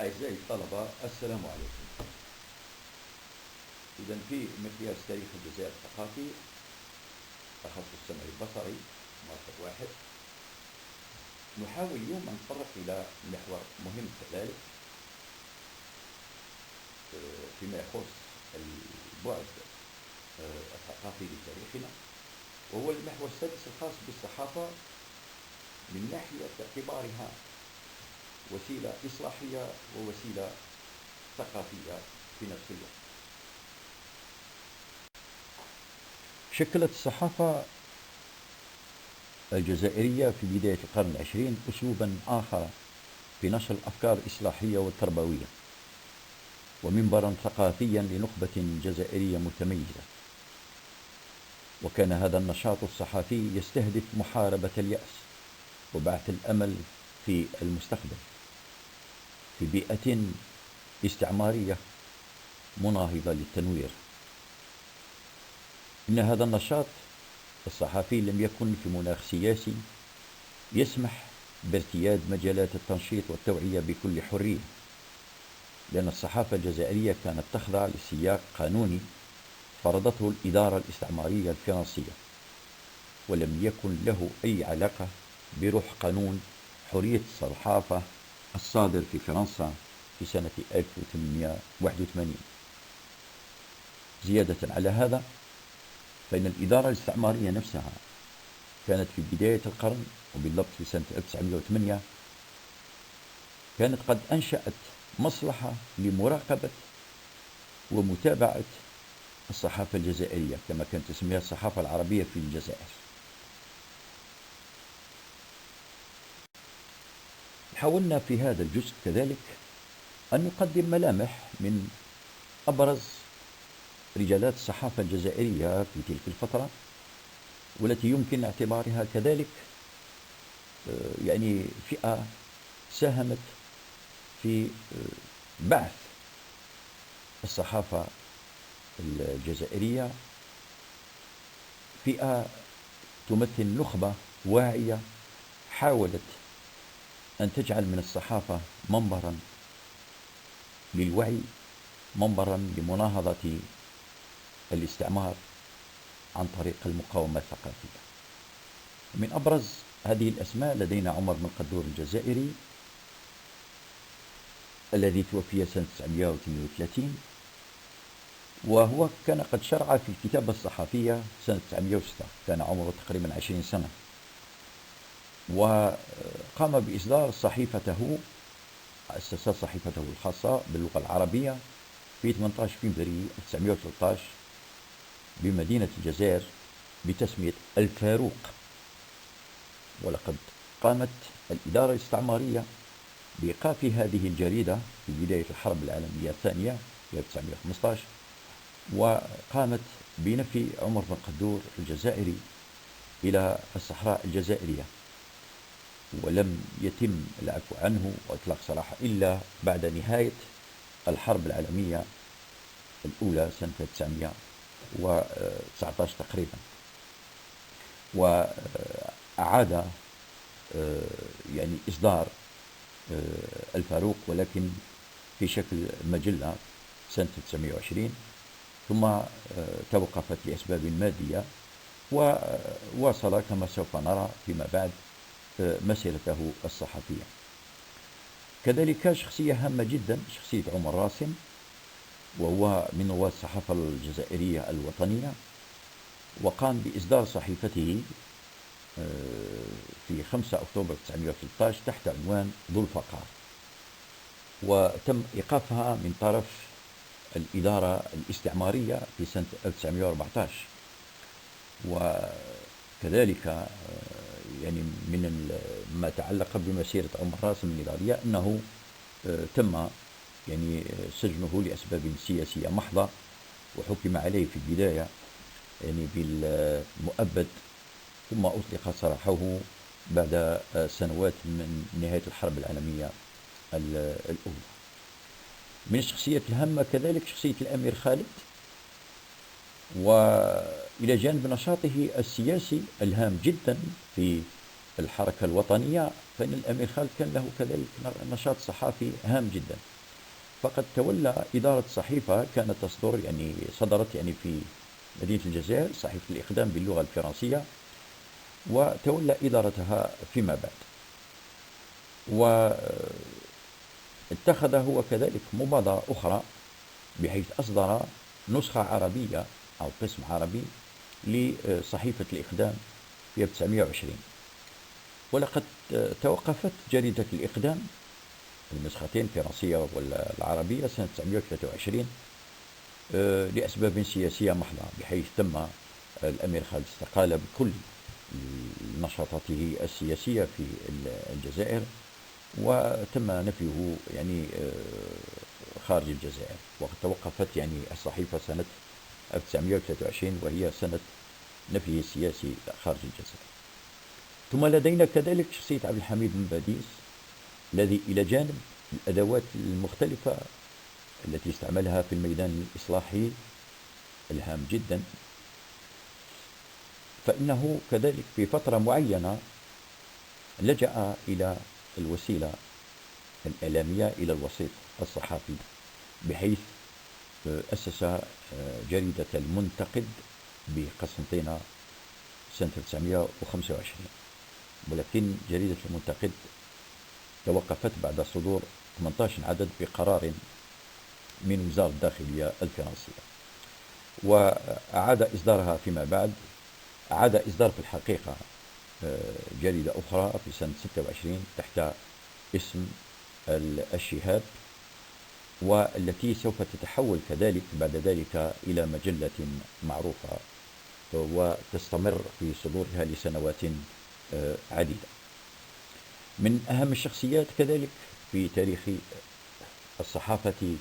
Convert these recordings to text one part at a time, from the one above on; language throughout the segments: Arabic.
أعزائي الطلبة، السلام عليكم. إذا في مقياس تاريخ الجزائر الثقافي تخصص السمعي البصري ماستر واحد، نحاول اليوم أن نتطرق إلى محور مهم كذلك فيما يخص البعد الثقافي لتاريخنا، وهو المحور السادس الخاص بالصحافة من ناحية اعتبارها وسيلة إصلاحية ووسيلة ثقافية في نفس الوقت. شكلت الصحافة الجزائرية في بداية القرن العشرين أسلوبا آخر في نشر الأفكار الإصلاحية والتربوية، ومنبرا ثقافيا لنخبة جزائرية متميزة. وكان هذا النشاط الصحفي يستهدف محاربة اليأس وبعث الأمل في المستقبل في بيئة استعمارية مناهضة للتنوير. إن هذا النشاط الصحفي لم يكن في مناخ سياسي يسمح بارتياد مجالات التنشيط والتوعية بكل حرية، لأن الصحافة الجزائرية كانت تخضع لسياق قانوني فرضته الإدارة الاستعمارية الفرنسية، ولم يكن له أي علاقة بروح قانون حرية الصحافة الصادر في فرنسا في سنة 1881. زيادة على هذا، فإن الإدارة الاستعمارية نفسها كانت في بداية القرن، وبالضبط في سنة 1908، كانت قد أنشأت مصلحة لمراقبة ومتابعة الصحافة الجزائرية، كما كانت تسميها الصحافة العربية في الجزائر. حاولنا في هذا الجزء كذلك أن نقدم ملامح من أبرز رجالات الصحافة الجزائرية في تلك الفترة، والتي يمكن اعتبارها كذلك يعني فئة ساهمت في بعث الصحافة الجزائرية، فئة تمثل نخبة واعية حاولت أن تجعل من الصحافة منبرا للوعي، منبرا لمناهضة الاستعمار عن طريق المقاومة الثقافية. من أبرز هذه الأسماء لدينا عمر بن قدور الجزائري، الذي توفي سنة 932، وهو كان قد شرع في الكتابة الصحفية سنة 906، كان عمره تقريبا 20 سنة، وقام بإصدار صحيفته، أسس صحيفته الخاصة باللغة العربية في 18 فبراير 1913 بمدينة الجزائر بتسمية الفاروق. ولقد قامت الإدارة الاستعمارية بإيقاف هذه الجريدة في بداية الحرب العالمية الثانية في 1915، وقامت بنفي عمر بن قدور الجزائري إلى الصحراء الجزائرية، ولم يتم العفو عنه وإطلاق سراحه إلا بعد نهاية الحرب العالمية الأولى سنة 1919 تقريبا. وأعاد يعني إصدار الفاروق، ولكن في شكل مجلة سنة 1920، ثم توقفت لأسباب مادية، وواصل كما سوف نرى فيما بعد مسيرته الصحفية. كذلك شخصية هامة جدا، شخصية عمر راسم، وهو من رواد الصحافة الجزائرية الوطنية، وقام بإصدار صحيفته في 5 أكتوبر 1913 تحت عنوان ذو الفقار، وتم إيقافها من طرف الإدارة الاستعمارية في سنة 1914. وكذلك يعني من ما تعلق بمسيرة عمر راسم النضالية أنه تم يعني سجنه لأسباب سياسية محضة، وحكم عليه في البداية يعني بالمؤبد، ثم أطلق سراحه بعد سنوات من نهاية الحرب العالمية الأولى. من الشخصيات الهامة كذلك شخصية الأمير خالد، وإلى جانب نشاطه السياسي الهام جدا في الحركة الوطنية، فإن الأمير خالد كان له كذلك نشاط صحافي هام جدا. فقد تولى إدارة صحيفة كانت تصدر صدرت في مدينة الجزائر، صحيفة الإقدام باللغة الفرنسية، وتولى إدارتها فيما بعد. واتخذ هو كذلك مبادرة أخرى، بحيث أصدر نسخة عربية أو قسم عربي لصحيفة الإقدام في 1920. ولقد توقفت جريدة الإقدام، النسختين الفرنسية والعربية، سنة 1923 لأسباب سياسية محضة، بحيث تم الأمير خالد استقال بكل نشاطاته السياسية في الجزائر، وتم نفيه خارج الجزائر. وقد توقفت الصحيفة سنة 1923، وهي سنة نفيه السياسي خارج الجزائر. ثم لدينا كذلك شخصية عبد الحميد بن باديس، الذي إلى جانب الأدوات المختلفة التي استعملها في الميدان الإصلاحي الهام جدا، فإنه كذلك في فترة معينة لجأ إلى الوسيلة الإعلامية، إلى الوسيط الصحافي، بحيث أسس جريدة المنتقد بقسنطينة سنة 1925. ولكن جريدة المنتقد توقفت بعد صدور 18 عدد بقرار من وزارة الداخلية الفرنسية، وأعاد إصدارها فيما بعد. أعاد إصدار في الحقيقة جريدة أخرى في سنة 26 تحت اسم الشهاب، والتي سوف تتحول كذلك بعد ذلك إلى مجلة معروفة، وتستمر في صدورها لسنوات عديدة. من أهم الشخصيات كذلك في تاريخ الصحافة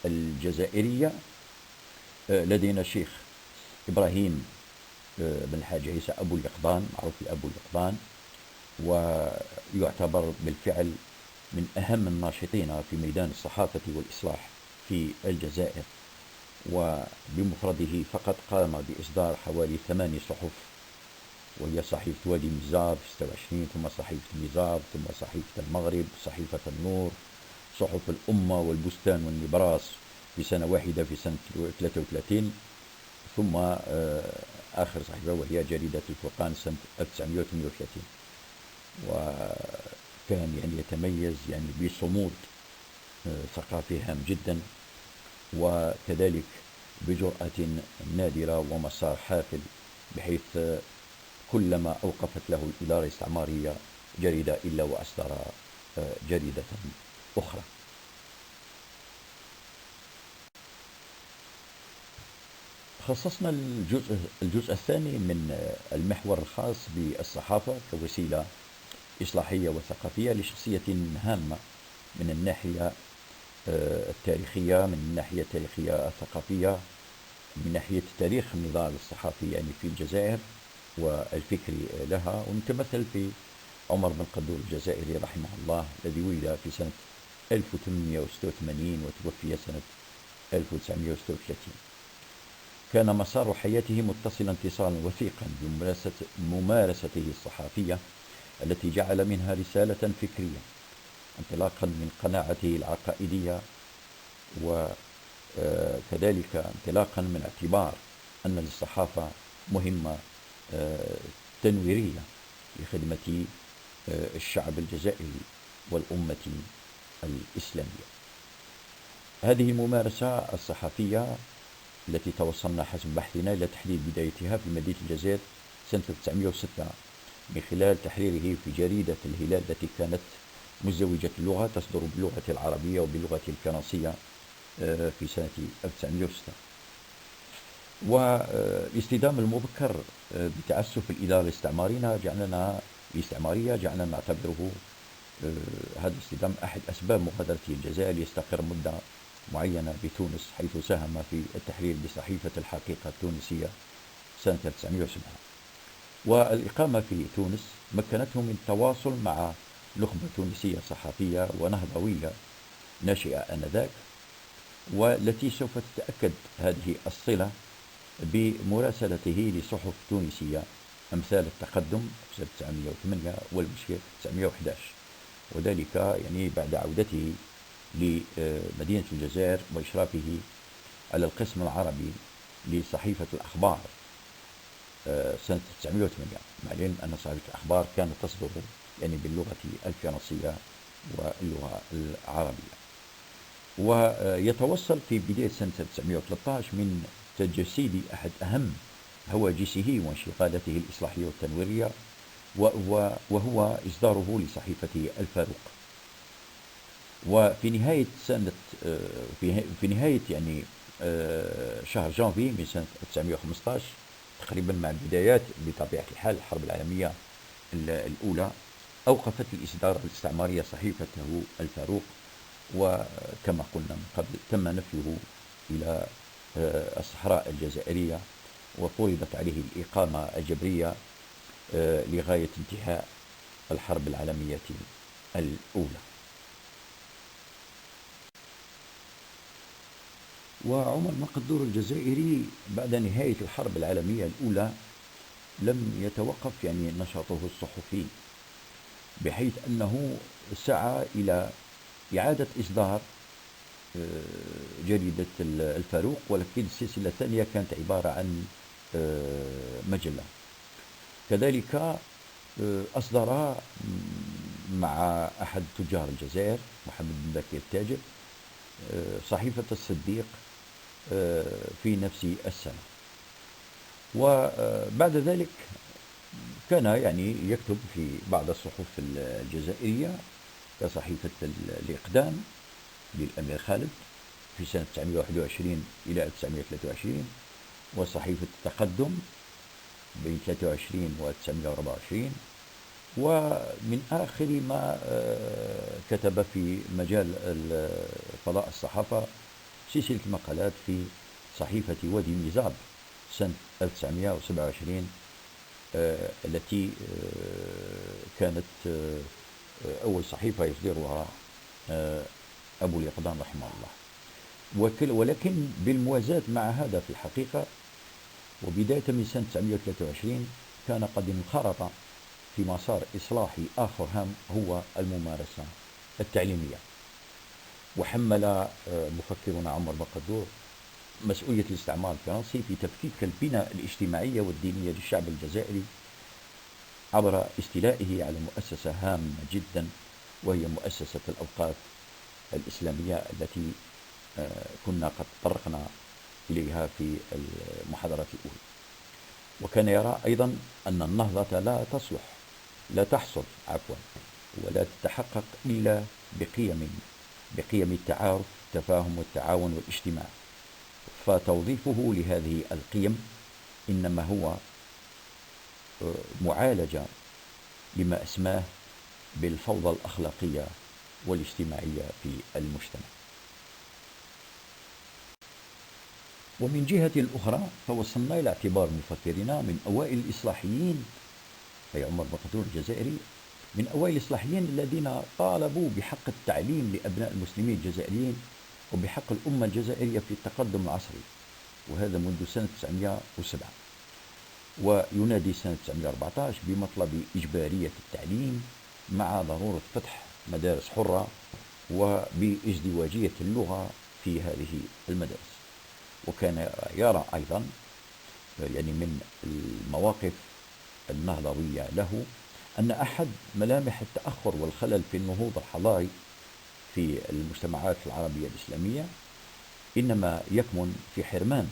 الجزائرية لدينا الشيخ إبراهيم بن الحاج عيسى أبو اليقظان، معروف أبو اليقظان، ويعتبر بالفعل من أهم الناشطين في ميدان الصحافة والإصلاح في الجزائر، وبمفرده فقط قام بإصدار حوالي 8 صحف، وهي صحيفة وادي مزار في 26، ثم صحيفة مزار، ثم صحيفة المغرب، صحيفة النور، صحف الأمة والبستان والنبراس في سنة واحدة في سنة 33، ثم آخر صحيفة وهي جريدة الفرقان سنة 1938. وكان يتميز بصمود ثقافي هام جدا، وكذلك بجرأة نادرة ومسار حافل، بحيث كلما أوقفت له الإدارة الاستعمارية جريدة إلا وأصدر جريدة أخرى. خصصنا الجزء الثاني من المحور الخاص بالصحافة كوسيلة إصلاحية وثقافية لشخصية هامة من الناحية التاريخية، من الناحية التاريخية الثقافية، من ناحية تاريخ النضال الصحفي في الجزائر والفكري لها، ونتمثل في عمر بن قدور الجزائري رحمه الله، الذي ولد في سنة 1886 وتوفي سنة 1936. كان مسار حياته متصلا اتصالا وثيقا بممارسته الصحافية، التي جعل منها رسالة فكرية انطلاقا من قناعته العقائدية، وكذلك انطلاقا من اعتبار أن للصحافة مهمة تنويرية لخدمة الشعب الجزائري والأمة الإسلامية. هذه الممارسة الصحفية التي توصلنا حسب بحثنا إلى تحديد بدايتها في مدينة الجزائر سنة 1906 من خلال تحريره في جريدة الهلال، التي كانت مزدوجة اللغة، تصدر باللغة العربية وباللغة الفرنسية في سنة 1906. والاصطدام المبكر بتعسف الإدارة الاستعمارية جعلنا نعتبره هذا الاصطدام أحد أسباب مغادرته الجزائر ليستقر مدة معينة بتونس، حيث ساهم في التحرير بصحيفة الحقيقة التونسية سنة 1907. والإقامة في تونس مكنته من التواصل مع نخبة تونسية صحفية ونهضوية ناشئة آنذاك، والتي سوف تتأكد هذه الصلة بمراسلته لصحف تونسية أمثال التقدم سنة 908 والمشير 911، وذلك يعني بعد عودته لمدينة الجزائر وإشرافه على القسم العربي لصحيفة الأخبار سنة 908، مع العلم أن صحيفة الأخبار كانت تصدر يعني باللغة الفرنسية واللغة العربية. ويتوصل في بداية سنة 1913 من تجسيد أحد أهم هواجسه وانشغالاته الإصلاحية والتنويرية، وهو إصداره لصحيفته الفاروق. وفي نهاية سنة في نهاية يعني شهر جانفي من سنة 1915 تقريبا مع البدايات بطبيعة الحال الحرب العالمية الأولى، أوقفت الإصدار الاستعمارية صحيفته الفاروق، وكما قلنا من قبل تم نفيه إلى الصحراء الجزائرية، وفرضت عليه الإقامة الجبرية لغاية انتهاء الحرب العالمية الأولى. وعمر مقدور الجزائري بعد نهاية الحرب العالمية الأولى لم يتوقف يعني نشاطه الصحفي، بحيث أنه سعى إلى إعادة إصدار جريدة الفاروق، ولكن السلسلة الثانية كانت عبارة عن مجلة. كذلك أصدر مع أحد تجار الجزائر محمد بن باكر التاجر صحيفة الصديق في نفس السنة. وبعد ذلك كان يعني يكتب في بعض الصحف الجزائرية كصحيفة الإقدام للأمير خالد في سنة 921 إلى 1923، وصحيفة التقدم بين 23 و 924، ومن آخر ما كتب في مجال فضاء الصحافة سلسلة مقالات في صحيفة وادي ميزاب سنة 1927 التي كانت أول صحيفة يصدرها أبو اليقظان رحمه الله. ولكن بالموازاة مع هذا في الحقيقة، وبداية من سنة 1923 كان قد انخرط في مسار إصلاحي آخر هام هو الممارسة التعليمية، وحمل مفكرنا عمر مقدور مسؤولية الاستعمار الفرنسي في تفكيك البناء الاجتماعية والدينية للشعب الجزائري عبر استيلائه على مؤسسة هامة جدا، وهي مؤسسة الأوقاف الإسلامية التي كنا قد تطرقنا إليها في المحاضرة الأولى. وكان يرى أيضا أن النهضة لا تحصل ولا تتحقق إلا بقيم التعارف التفاهم والتعاون والاجتماع، فتوظيفه لهذه القيم إنما هو معالجة لما أسماه بالفوضى الأخلاقية والاجتماعية في المجتمع. ومن جهة أخرى فوصلنا إلى اعتبار مفكرنا من أوائل الإصلاحيين، أي عمر مقدور الجزائري، من أوائل الإصلاحيين الذين طالبوا بحق التعليم لأبناء المسلمين الجزائريين وبحق الأمة الجزائرية في التقدم العصري، وهذا منذ سنة 907. وينادي سنة 914 بمطلب إجبارية التعليم مع ضرورة فتح مدارس حرة وبازدواجية اللغة في هذه المدارس. وكان يرى أيضا يعني من المواقف النهضوية له أن أحد ملامح التأخر والخلل في النهوض الحضاري في المجتمعات العربية الإسلامية إنما يكمن في حرمان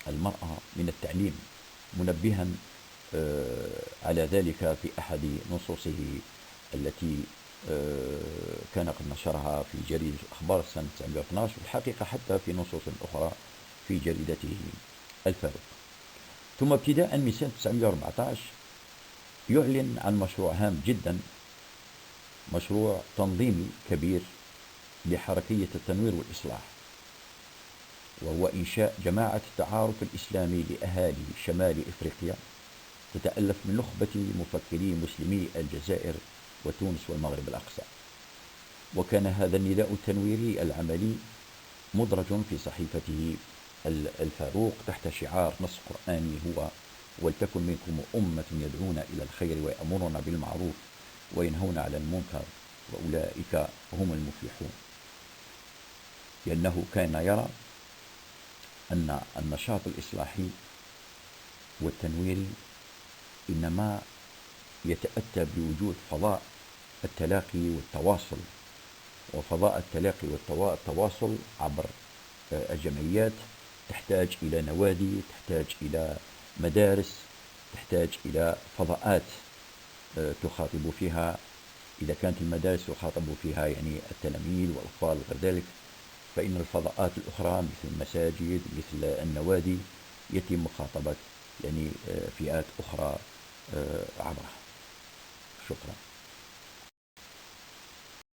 المرأة من التعليم، منبها على ذلك في أحد نصوصه التي كان قد نشرها في جريدة الأخبار سنة 1912، والحقيقة حتى في نصوص أخرى في جريدته الفاروق. ثم ابتداء من سنة 1914 يعلن عن مشروع هام جدا، مشروع تنظيمي كبير لحركية التنوير والإصلاح، وهو إنشاء جماعة التعارف الإسلامي لأهالي شمال إفريقيا تتألف من نخبة مفكري مسلمي الجزائر وتونس والمغرب الأقصى. وكان هذا النداء التنويري العملي مدرج في صحيفته الفاروق تحت شعار نص قرآني هو ولتكن منكم أمة يدعون إلى الخير ويأمرون بالمعروف وينهون على المنكر وأولئك هم المفلحون. لأنه كان يرى أن النشاط الإصلاحي والتنويري إنما يتأتى بوجود فضاء التلاقي والتواصل، وفضاء التلاقي والتواصل عبر الجمعيات تحتاج إلى نوادي، تحتاج إلى مدارس، تحتاج إلى فضاءات تخاطب فيها. إذا كانت المدارس يخاطب فيها يعني التلاميذ والأطفال وغير ذلك، فإن الفضاءات الأخرى مثل المساجد مثل النوادي يتم مخاطبة يعني فئات أخرى عبرها. شكرا.